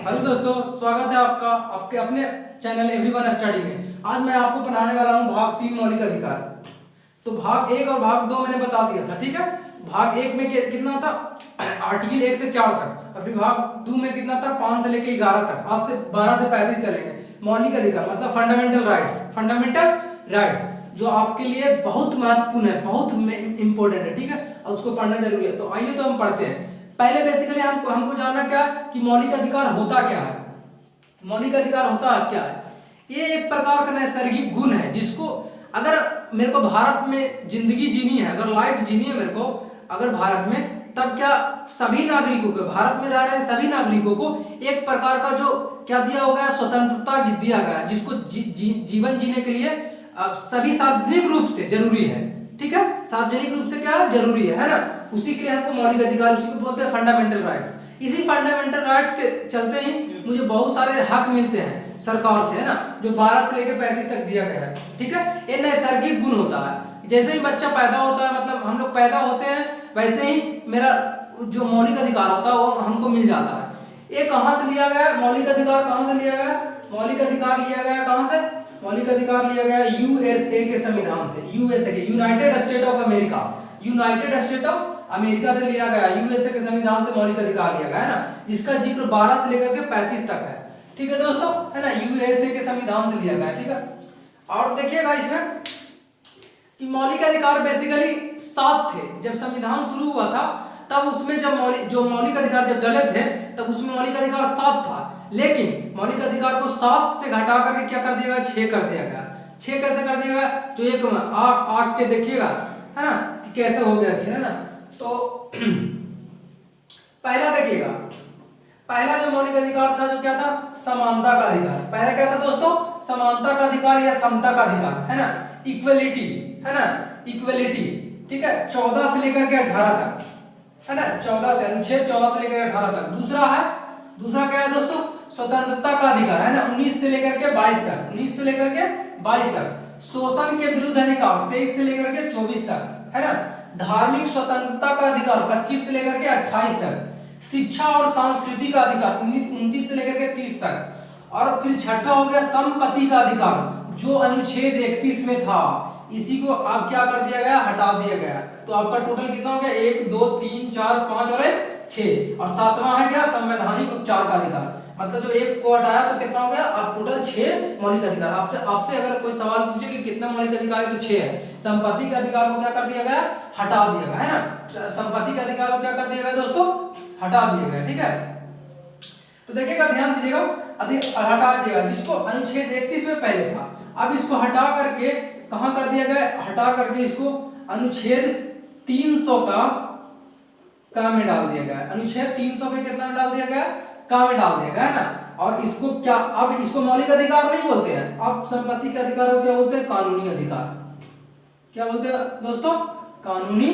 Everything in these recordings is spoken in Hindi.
हेलो दोस्तों, स्वागत है आपका आपके अपने चैनल एवरीवन स्टडी में। आज मैं आपको पढ़ाने वाला हूँ भाग 3 मौलिक अधिकार। तो भाग 1 और भाग 2 मैंने बता दिया था, ठीक है। भाग 1 में कितना था, आर्टिकल 1 से 4 तक। अभी भाग 2 में कितना था, 5 से लेकर 11 तक। आज से 12 से 35 चलेंगे। मौलिक अधिकार मतलब फंडामेंटल राइट्स, फंडामेंटल राइट्स जो आपके लिए बहुत महत्वपूर्ण है, बहुत इंपॉर्टेंट है, ठीक है, और उसको पढ़ना जरूरी है। तो आइए तो हम पढ़ते हैं। पहले बेसिकली हमको जानना क्या कि मौलिक अधिकार होता क्या है। मौलिक अधिकार होता क्या है, ये एक प्रकार का नैसर्गिक गुण है जिसको अगर मेरे को भारत में जिंदगी जीनी है, अगर लाइफ जीनी है मेरे को अगर भारत में, तब क्या सभी नागरिकों को, भारत में रह रहे सभी नागरिकों को एक प्रकार का जो क्या दिया होगा, स्वतंत्रता दिया गया है, जिसको जीवन जीने के लिए सभी सार्वजनिक रूप से जरूरी है, ठीक है। सार्वजनिक रूप से क्या है, जरूरी है ना। उसी के लिए हमको मौलिक अधिकार, उसी को बोलते हैं फंडामेंटल राइट्स। इसी फंडामेंटल राइट्स के चलते ही मुझे बहुत सारे हक मिलते हैं सरकार से, है ना, जो 12 से लेकर 35 तक दिया गया है, ठीक है। ये नैसर्गिक गुण होता है। जैसे ही बच्चा पैदा होता है, मतलब हम लोग पैदा होते हैं, वैसे ही मेरा जो मौलिक अधिकार होता है वो हमको मिल जाता है। ये कहाँ से लिया गया मौलिक अधिकार, कहाँ से लिया गया मौलिक अधिकार, लिया गया कहाँ से, मौलिक अधिकार लिया गया यूएसए के संविधान से। यूएसए के, United state of America, United state of America से लिया गया। यूएसए के संविधान से मौलिक अधिकार लिया गया है ना, जिसका जिक्र 12 से लेकर के 35 तक है, ठीक है दोस्तों, है ना। यूएसए के संविधान से लिया गया है, ठीक है। और देखिएगा इसमें कि मौलिक अधिकार बेसिकली 7 थे। जब संविधान शुरू हुआ था तब उसमें जब मौलिक अधिकार जब डले थे तब उसमें मौलिक अधिकार 7 था, लेकिन मौलिक अधिकार को 7 से घटा करके क्या कर दिया गया, 6 कर दिया गया। 6 कैसे कर दिया गया, जो एक आग के देखिएगा, है ना, कि कैसे हो गया 6, है ना। तो पहला देखिएगा, पहला जो मौलिक अधिकार था जो क्या था, समानता का अधिकार। पहला क्या था दोस्तों, समानता का अधिकार या समता का अधिकार, है ना, इक्वलिटी, है ना, इक्वलिटी, ठीक है। 14 से लेकर के 18 तक, है ना, 14 से अनुच्छेद 14 से लेकर 18 तक। दूसरा क्या है दोस्तों, स्वतंत्रता का अधिकार, है ना, 19 से लेकर के 22 तक, 19 से लेकर के 22 तक। शोषण के विरुद्ध अधिकार 23 से लेकर के 24 तक, है ना। धार्मिक स्वतंत्रता का अधिकार 25 से लेकर के 28 तक। शिक्षा और संस्कृति का अधिकार 29 से लेकर के 30 तक। और फिर छठा हो गया संपत्ति का अधिकार, जो अनुच्छेद 31 में था, इसी को अब क्या कर दिया गया, हटा दिया गया। तो आपका टोटल कितना हो गया, 1 2 3 4 5 और 6। और 7वां है क्या, संवैधानिक उपचार का अधिकार। मतलब जो 1 को हटाया तो कितना हो गया, अब टोटल 6 मौलिक अधिकार। आपसे अगर कोई सवाल पूछे कि कितना मौलिक अधिकार है तो 6 है। संपत्ति के अधिकार को क्या कर दिया गया, हटा दिया गया, है ना। संपत्ति के अधिकार को क्या कर दिया गया दोस्तों, हटा दिया गया, ठीक है। तो देखिएगा, ध्यान दीजिएगा, हटा दिया जिसको अनुच्छेद 31 में पहले था, अब इसको हटा करके कहां कर दिया गया, हटा करके इसको अनुच्छेद 300 का में डाल दिया गया। अनुच्छेद 300 के कितना में डाल दिया गया, का में डाल दिया गया, है ना। और इसको क्या, अब इसको मौलिक अधिकार नहीं बोलते हैं, अब संपत्ति के अधिकार को क्या बोलते हैं, कानूनी अधिकार। क्या बोलते हैं दोस्तों, कानूनी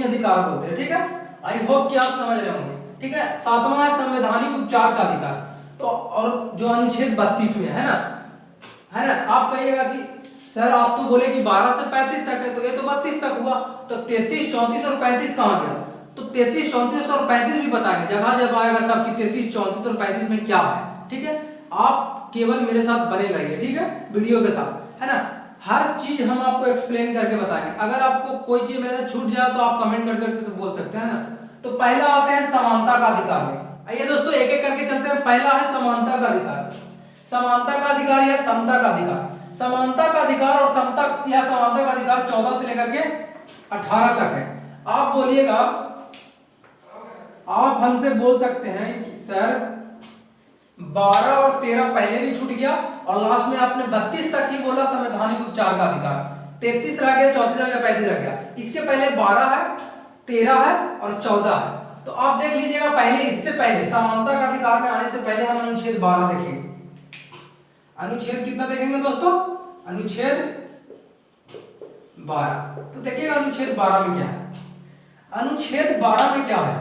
अधिकार बोलते हैं, ठीक है। आई होप कि आप समझ रहे होंगे, ठीक है। 7वां है संवैधानिक उपचार का अधिकार। तो और जो अनुच्छेद 32 में है ना। आप कहिएगा कि सर आप तो बोले कि 12 से 35 तक है, तो ये तो 32 तक हुआ, तो 33 34 और 35 कहां गया। तो 33 34 और 35 भी बताएंगे जगह जब आएगा तब कि 33 34 और 35 में क्या है, ठीक है। आप केवल मेरे साथ बने रहिए, ठीक है, वीडियो के साथ, है ना। हर चीज हम आपको एक्सप्लेन करके बताएंगे। अगर आपको कोई चीज मेरे से छूट जाए तो आप कमेंट करके बोल सकते हैं ना। तो पहला आते हैं समानता का अधिकार में। आइए दोस्तों एक एक करके चलते हैं। पहला है समानता का अधिकार, समानता का अधिकार या समता का अधिकार। समानता का अधिकार और समता या समानता का अधिकार 14 से लेकर के 18 तक है। आप बोलिएगा, आप हमसे बोल सकते हैं कि सर 12 और 13 पहले भी छूट गया और लास्ट में आपने 32 तक ही बोला संवैधानिक उपचार का अधिकार। 33 रह गया, 34 रह गया, 35 रह गया। इसके पहले 12 है, 13 है और 14 है। तो आप देख लीजिएगा, पहले इससे पहले समानता का अधिकार में आने से पहले हम अनुच्छेद 12 देखेंगे। अनुच्छेद कितना देखेंगे दोस्तों, अनुच्छेद 12। तो देखिएगा अनुच्छेद 12 में क्या है, अनुच्छेद 12 में क्या है,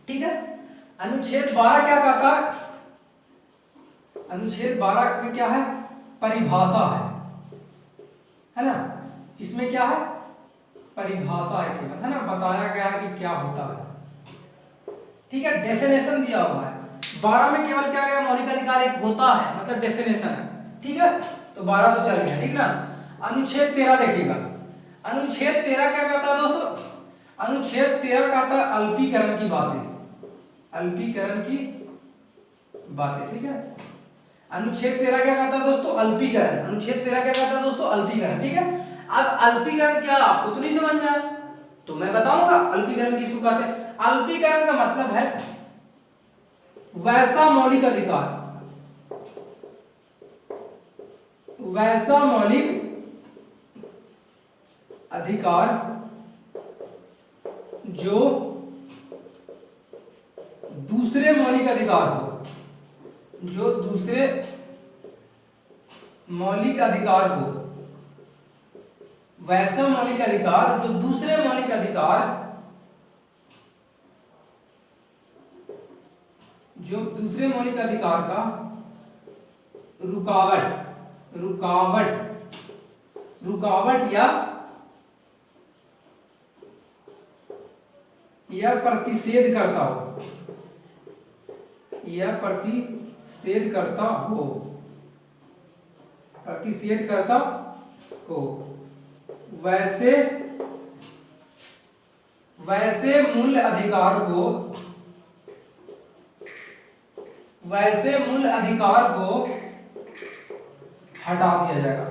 ठीक है। अनुच्छेद 12 क्या कहता है, अनुच्छेद 12 में क्या है, परिभाषा है ना। इसमें क्या है, परिभाषा है केवल, है ना, बताया गया है कि क्या होता है। ठीक है, डेफिनेशन दिया हुआ है। 12 में केवल क्या गया, मौलिक अधिकार एक होता है, मतलब डेफिनेशन है। ठीक है, तो 12 तो चल गया, ठीक ना। अनुच्छेद 13 देखिएगा। अनुच्छेद 13 क्या कहता है दोस्तों? अनुच्छेद 13 कहता है अल्पीकरण की बातें, अल्पीकरण की बातें। ठीक है, अनुच्छेद 13 क्या कहता है दोस्तों? अल्पीकरण। अनुच्छेद 13 क्या कहता है दोस्तों? अल्पीकरण। ठीक है, अब अल्पीकरण क्या आपको तो नहीं समझ में आया, तो मैं बताऊंगा अल्पीकरण किसको कहते हैं। अल्पीकरण का मतलब है वैसा मौलिक अधिकार, वैसा मौलिक अधिकार जो दूसरे मौलिक अधिकार को, जो दूसरे मौलिक अधिकार को, वैसा मौलिक अधिकार जो दूसरे मौलिक अधिकार, जो दूसरे मौलिक अधिकार का रुकावट, रुकावट, रुकावट या प्रतिषेध करता हो, या प्रतिषेध करता हो, प्रतिषेध करता हो, वैसे वैसे मूल अधिकार को, वैसे मूल अधिकार को हटा दिया जाएगा।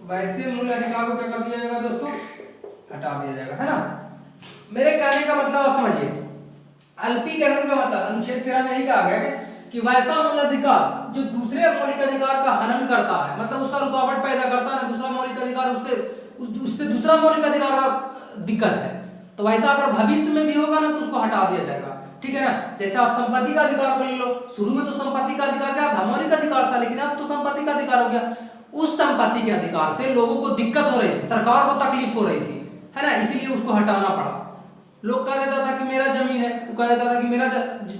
वैसे मूल अधिकार को क्या कर दिया जाएगा दोस्तों? हटा दिया जाएगा, है ना। मेरे कहने का मतलब आप समझिए, अल्पीकरण का मतलब अनुच्छेद 13 में यही कहा गया कि वैसा मूल अधिकार जो दूसरे मौलिक अधिकार का हनन करता है, मतलब उसका रुकावट पैदा करता है, दूसरा मौलिक अधिकार उससे दूसरा मौलिक अधिकार का दिक्कत है, तो वैसा अगर भविष्य में भी होगा ना तो उसको हटा दिया जाएगा। ठीक है ना, जैसे आप संपत्ति का अधिकार को ले लो, शुरू में तो संपत्ति का अधिकार क्या था? मौलिक अधिकार था, लेकिन अब तो संपत्ति का अधिकार हो गया। उस संपत्ति के अधिकार से लोगों को दिक्कत हो रही थी, सरकार को तकलीफ हो रही थी, है ना, इसीलिए उसको हटाना पड़ा। लोग कह देता था कि मेरा जमीन है, वो कह देता था कि मेरा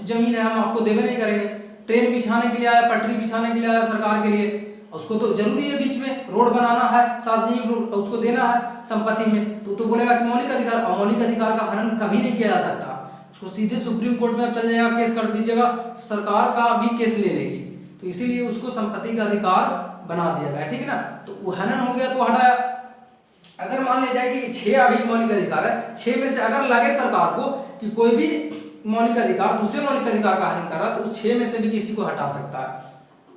जमीन है, हम आपको देवे नहीं करेंगे। ट्रेन बिछाने के लिए आया, पटरी बिछाने के लिए आया सरकार के लिए, उसको तो जरूरी है, बीच में रोड बनाना है, सार्वजनिक रोड, उसको देना है संपत्ति में, तो बोलेगा कि मौलिक अधिकार। और मौलिक अधिकार का हनन कभी नहीं किया जा सकता, उसको सीधे सुप्रीम कोर्ट में चल जाएगा, केस कर दीजिएगा, सरकार का भी केस ले लेगी, तो इसीलिए उसको संपत्ति का अधिकार बना दिया गया। ठीक है ना, तो वो हनन हो गया तो हटाया। अगर मान लिया जाए कि 6 अभी मौलिक अधिकार है, 6 में से अगर लगे सरकार को कि कोई भी मौलिक अधिकार दूसरे मौलिक अधिकार का हानि कर रहा है, तो उस 6 में से भी किसी को हटा सकता है।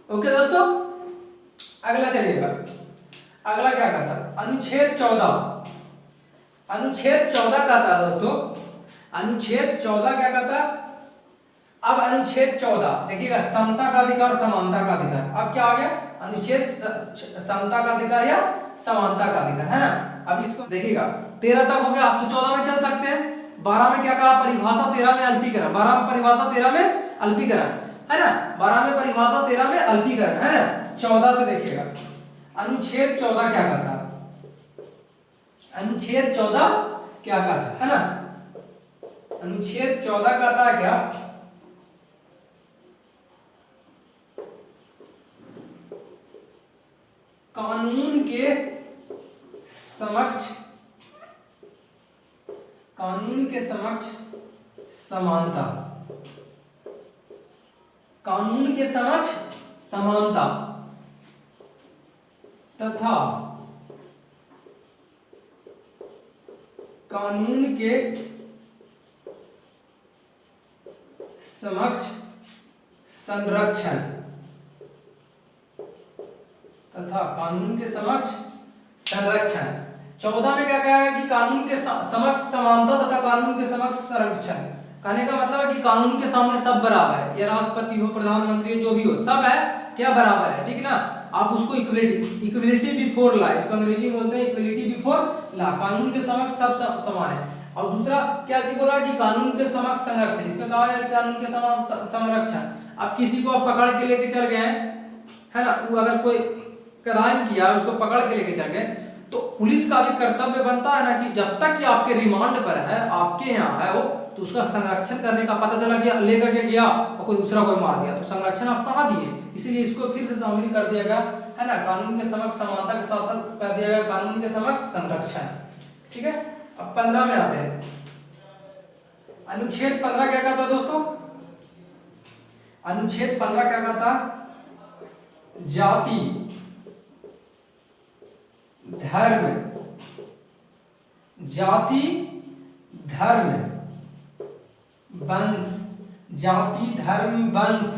ओके दोस्तों, अगला चलिएगा। अगला क्या कहता है? अनुच्छेद 14। अनुच्छेद 14 कहता है दोस्तों, अनुच्छेद 14 क्या कहता है? अब अनुच्छेद 14 देखिएगा, समता का अधिकार, समानता का अधिकार। अब क्या आ गया? अनुच्छेद समता का अधिकार या समानता का अधिकार, है ना। अब इसको देखिएगा, 13 तक हो गया, अब तो 14 में चल सकते हैं। 12 में क्या कहा? परिभाषा, 13 में अल्पीकरण। 12 में परिभाषा, 13 में अल्पीकरण, है ना। 12 में परिभाषा, 13 में अल्पीकरण, है ना। 14 से देखिएगा, अनुच्छेद 14 क्या कहता है? अनुच्छेद 14 क्या कहता है ना। अनुच्छेद 14 कहता है क्या? कानून के समक्ष, कानून के समक्ष समानता, कानून के समक्ष समानता तथा कानून के समक्ष संरक्षण, तथा कानून के समक्ष संरक्षण। 14 में क्या कहा है कि कानून के समक्ष समानता तथा कानून के समक्ष संरक्षण। कहने का मतलब है कि कानून के सामने सब बराबर है, या राष्ट्रपति हो, प्रधानमंत्री हो, जो भी हो, सब है क्या? बराबर है। ठीक ना, आप उसको इक्वलिटी, इक्वलिटी बिफोर लॉ, इसको अंग्रेजी में बोलते हैं इक्वलिटी बिफोर लॉ। कानून के समक्ष सब समान है। और दूसरा क्या बोल रहा है कि कानून के समक्ष संरक्षण, इसमें कहा है कानून के समान संरक्षण। अब किसी को आप पकड़ के लेके चल गए, है ना, वो अगर कोई क्राइम किया, उसको पकड़ के लेके चल गए, तो पुलिस का भी कर्तव्य बनता है ना कि जब तक कि आपके रिमांड पर है, आपके यहाँ है वो, तो उसका संरक्षण करने का। पता चला कि लेकर के गया और कोई दूसरा कोई मार दिया, तो संरक्षण आप कहाँ दिए? इसीलिए इसको फिर से शामिल कर दिया गया, है ना। कानून के समक्ष समानता के साथ साथ कर दिया गया कानून के समक्ष संरक्षण। ठीक है, अब 15 में आते हैं। अनुच्छेद 15 क्या कहता दोस्तों? अनुच्छेद 15 क्या कहता? जाति, धर्म, जाति, धर्म, वंश, जाति, धर्म, वंश,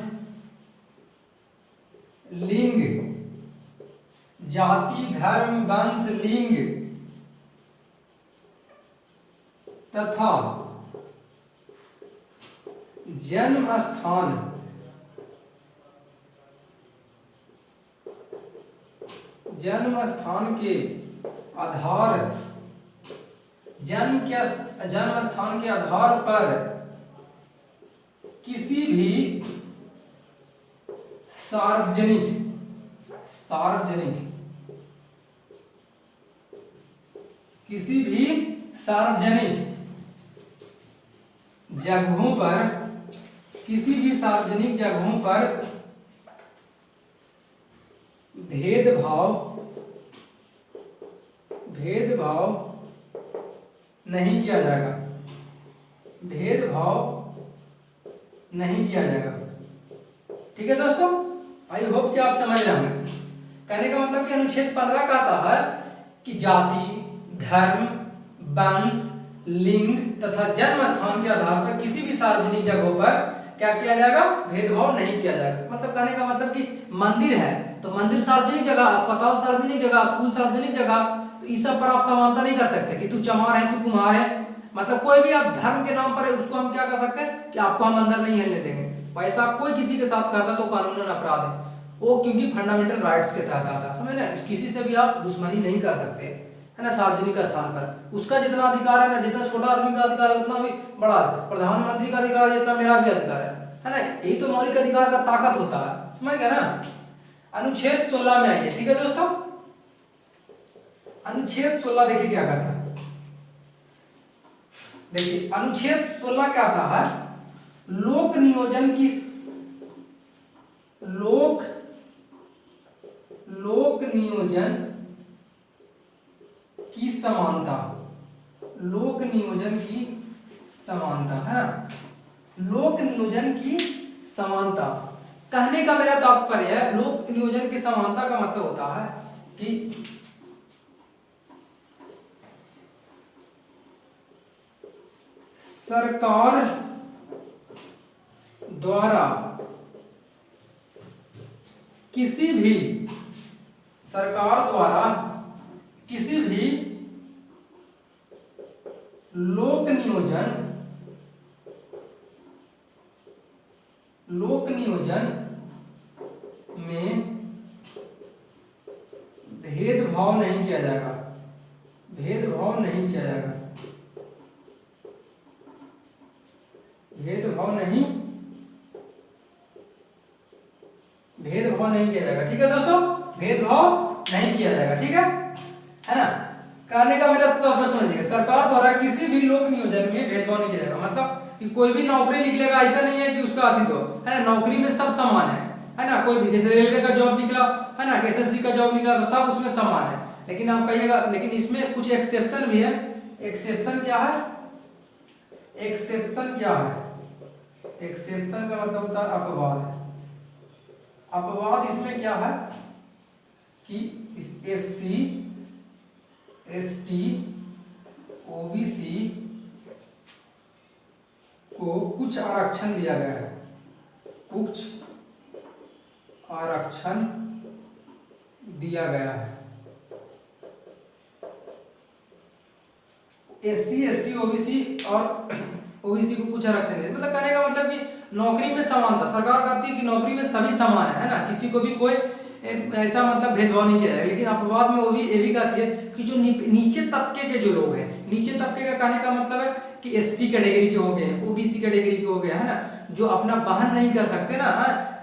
लिंग, जाति, धर्म, वंश, लिंग तथा जन्म स्थान, जन्म स्थान के आधार, जन्म स्थान के आधार पर किसी भी किसी भी सार्वजनिक जगहों पर, किसी भी सार्वजनिक जगहों पर भेदभाव नहीं किया जाएगा, भेदभाव नहीं किया जाएगा। ठीक है दोस्तों, आई होप कि आप समझ रहे होंगे। कहने का मतलब कि अनुच्छेद 15 कहता है कि जाति, धर्म, वंश, लिंग तथा जन्म स्थान के आधार पर किसी भी सार्वजनिक जगहों पर क्या किया जाएगा? भेदभाव नहीं किया जाएगा। मतलब कहने का मतलब कि मंदिर है तो मंदिर सार्वजनिक जगह, अस्पताल सार्वजनिक जगह, स्कूल सार्वजनिक जगह, तो इस सब पर आप समानता नहीं कर सकते कि तू चमार है, तू कुम्हार है। मतलब कोई भी आप धर्म के नाम पर है उसको हम क्या कर सकते हैं कि आपको हम अंदर नहीं हिलने देंगे। वैसा कोई किसी के साथ करता तो कानूनन अपराध है वो, क्योंकि फंडामेंटल राइट्स के तहत आता है। समझ रहे? किसी से भी आप दुश्मनी नहीं कर सकते, है ना। सार्वजनिक स्थान पर उसका जितना अधिकार है ना, जितना छोटा आदमी का अधिकार है उतना भी बड़ा है। प्रधानमंत्री का अधिकार जितना मेरा भी अधिकार है ना। यही तो मौलिक अधिकार का ताकत होता है, समझ गए ना। अनुच्छेद 16 में आइए। ठीक है दोस्तों, अनुच्छेद 16 देखिए क्या कहता है। देखिए अनुच्छेद 16 क्या आता है? लोक नियोजन की समानता, लोक नियोजन की समानता, है ना। लोक नियोजन की समानता कहने का मेरा तात्पर्य है, लोक नियोजन की समानता का मतलब होता है कि सरकार द्वारा किसी भी लोक नियोजन में भेदभाव नहीं किया जाएगा, भेदभाव नहीं किया जाएगा, भेदभाव नहीं किया जाएगा। ठीक है दोस्तों, भेदभाव नहीं किया जाएगा। ठीक है ना। कहने का मेरा तो समझिएगा, सरकार द्वारा किसी भी लोक नियोजन में भेदभाव नहीं किया जाएगा। मतलब कि कोई भी नौकरी निकलेगा ऐसा नहीं है कि उसका अति दो, है ना। नौकरी में सब समान है ना। कोई भी जैसे रेलवे का जॉब निकला, है ना, एसएससी का जॉब निकला, तो सब उसमें समान है। लेकिन आप कहिएगा लेकिन इसमें कुछ एक्सेप्शन भी है। एक्सेप्शन क्या है? एक्सेप्शन क्या है? एक्सेप्शन का मतलब होता है अपवाद। अपवाद इसमें क्या है कि एससी, एसटी, ओबीसी को कुछ आरक्षण दिया गया है, कुछ आरक्षण दिया गया है। एससी, एसटी, ओबीसी और ओबीसी को कुछ आरक्षण दिया। मतलब कहने का मतलब कि नौकरी में समानता, सरकार कहती है कि नौकरी में सभी समान है ना, किसी को भी कोई ऐसा मतलब भेदभाव नहीं किया जाएगा। लेकिन अपवाद में वो भी ये भी कहती है कि जो नीचे तबके के जो लोग हैं, नीचे तबके का कहने का मतलब है कि एससी कैटेगरी के हो गए, ओबीसी कैटेगरी के हो गए, है ना, जो अपना वहन नहीं कर सकते ना,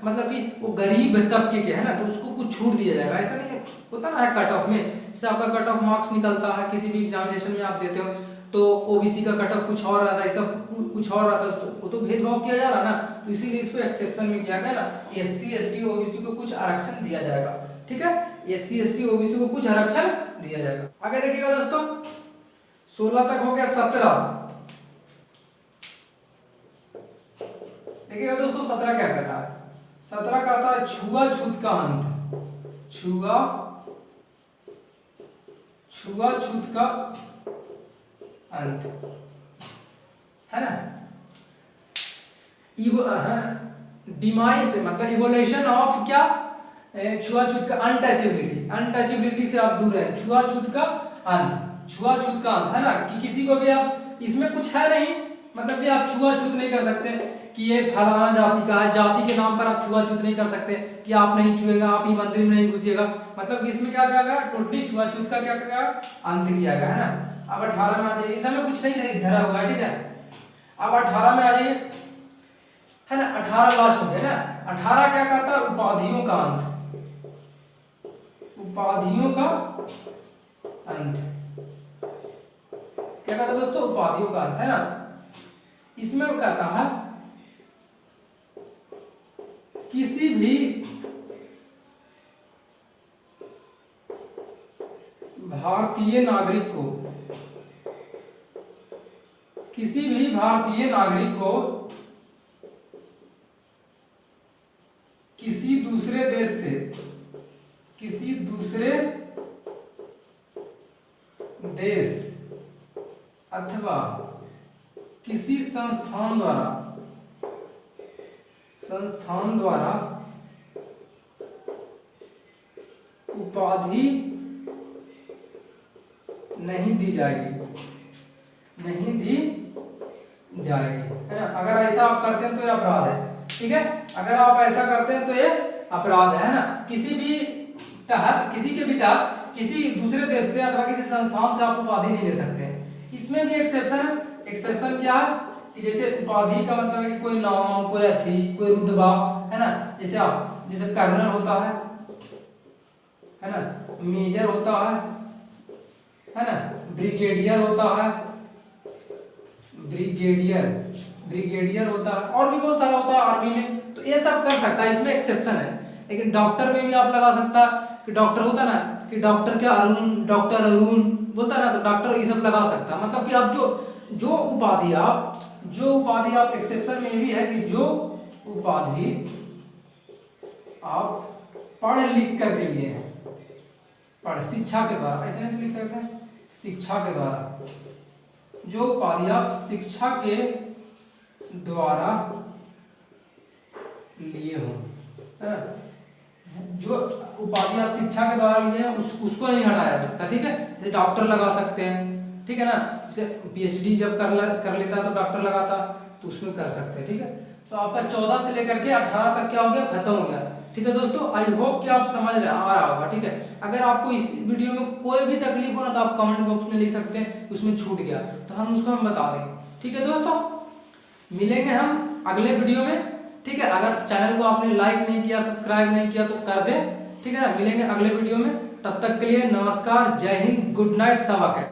मतलब कि वो गरीब तबके के है ना, तो उसको कुछ छूट दिया जाएगा। ऐसा नहीं है, होता ना है कट ऑफ में, जैसे आपका कट ऑफ मार्क्स निकलता है किसी भी एग्जामिनेशन में आप देते हो, तो ओबीसी का कट ऑफ कुछ और रहता है, इसका कुछ और रहता है, वो तो भेदभाव किया जा रहा है ना। तो इसीलिए इसको एक्सेप्शन में किया गया ना, एससी, एसटी, ओबीसी को कुछ आरक्षण दिया जाएगा। ठीक है, एससी, एसटी, ओबीसी को कुछ आरक्षण दिया जाएगा। आगे देखिएगा दोस्तों, 16 तक हो गया। 17 देखिएगा दोस्तों 17 क्या कहता है, 17 कहता है छुआछूत का अंत, छुआछूत का अंत, है ना। डिमाइस मतलब इवोल्यूशन ऑफ क्या, छुआछूत का अनटचेबिलिटी, अनटचेबिलिटी से आप दूर रहे, छुआछूत का अंत, छुआछूत का अंत, है ना, कि किसी को भी आप, इसमें कुछ है नहीं, मतलब कि आप छुआछूत नहीं कर सकते कि ये फलाना जाति का है, जाति के नाम पर आप छुआछूत नहीं कर सकते कि आप नहीं छुएगा, आप ही मंदिर में नहीं घुसिएगा, मतलब कि इसमें क्या किया गया, टोटली छुआछूत का क्या किया गया, अंत किया गया, है ना। अब 18 में आ जाइए, इसमें कुछ नहीं धरा हुआ है, ठीक है। अब 18 में आ जाइए, है ना, 18 लास्ट हो गया ना। 18 क्या कहता है, उपाधियों का अंत, उपाधियों का अंत, क्या कहता है दोस्तों, उपाधियों का अंत, है ना। इसमें वो कहता है किसी भी भारतीय नागरिक को, किसी भी भारतीय नागरिक को किसी दूसरे देश से, किसी दूसरे देश अथवा किसी संस्थान द्वारा उपाधि नहीं दी जाएगी, नहीं दी जाएगी, है ना। अगर ऐसा आप करते हैं तो ये अपराध है, ठीक है। अगर आप ऐसा करते हैं तो ये अपराध है ना। किसी भी तहत, किसी के भी तहत किसी दूसरे देश से अथवा किसी संस्थान से आप उपाधि नहीं ले सकते। इसमें भी एक्सेप्शन है। एक्सेप्शन क्या है कि जैसे उपाधि का मतलब है कि कोई नाम, कोई अथी, कोई रुतबा, है ना। जैसे आप, जैसे कर्नल होता है ना, मेजर होता है ना, ब्रिगेडियर होता है, ब्रिगेडियर होता है, और भी बहुत सारा होता है आर्मी में, तो ये सब कर सकता है, इसमें एक्सेप्शन है। लेकिन डॉक्टर में भी आप लगा सकता है कि डॉक्टर होता ना, कि डॉक्टर क्या अरुण, डॉक्टर अरुण बोलता ना, तो डॉक्टर ये सब लगा सकता है। मतलब कि आप जो उपाधि आप एक्सेप्शन में भी है कि जो उपाधि आप पढ़ लिख करके लिए हैं, पढ़ शिक्षा के द्वारा, ऐसे नहीं लिख सकते, शिक्षा के द्वारा, जो उपाधि आप शिक्षा के द्वारा लिए हो, है ना। जो उपाधि आप शिक्षा के द्वारा लिए हैं उसको नहीं हटाया सकता, ठीक है। जैसे डॉक्टर लगा सकते हैं, ठीक है ना। जैसे पीएचडी जब कर लेता तो डॉक्टर लगाता, तो उसमें कर सकते हैं, ठीक है। तो आपका 14 से लेकर के 18 तक क्या हो गया, खत्म हो गया, ठीक है दोस्तों। आई होप कि आप समझ रहे आ रहा होगा, ठीक है। अगर आपको इस वीडियो में कोई भी तकलीफ हो ना, तो आप कमेंट बॉक्स में लिख सकते हैं, उसमें छूट गया तो हम उसको बता देंगे, ठीक है दोस्तों। मिलेंगे हम अगले वीडियो में, ठीक है। अगर चैनल को आपने लाइक नहीं किया, सब्सक्राइब नहीं किया तो कर दे, ठीक है ना। मिलेंगे अगले वीडियो में, तब तक के लिए नमस्कार, जय हिंद, गुड नाइट, सबक है।